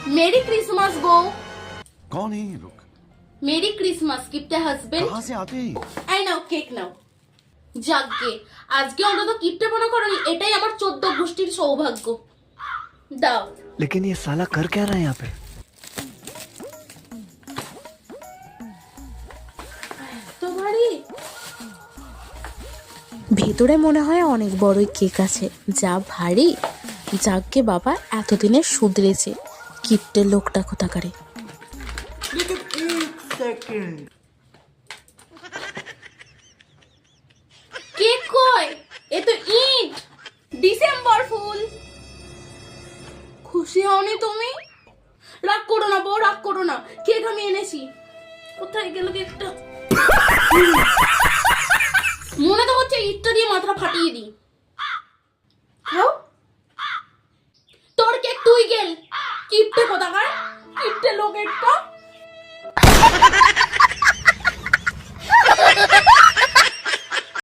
मेरी क्रिसमस गो। कौन है ये लोग? मेरी क्रिसमस কিপটে হাজবেন্ড। कहाँ से आते हैं? এই নাও কেক নাও। যাকগে আজকে অন্তত কিপটে মনে করো এটাই আমার 14 গোষ্ঠীর সৌভাগ্য। দাও। लेकिन ये साला कर क्या रहा है यहाँ पे? তো ভারী। ভেতরে মনে হয় অনেক বড়ই কেক আছে, যা ভারী। যাকগে বাবা এতদিনে শুধরেছে, কিপটে লোকটা কোথাকারে। কেক কই? এ তো ইট। ডিসেম্বর ফুল। খুশি হওনি তুমি? রাগ করো না বউ, রাগ করো না, কেক আমি এনেছি। কোথায় গেল কেকটা? মনে তো হচ্ছে ইটটা দিয়ে মাথা ফাটিয়ে দিই। খাও। তোর কেক তুই গেল, কিপটে কোথাকার, কিপটে লোক একটা।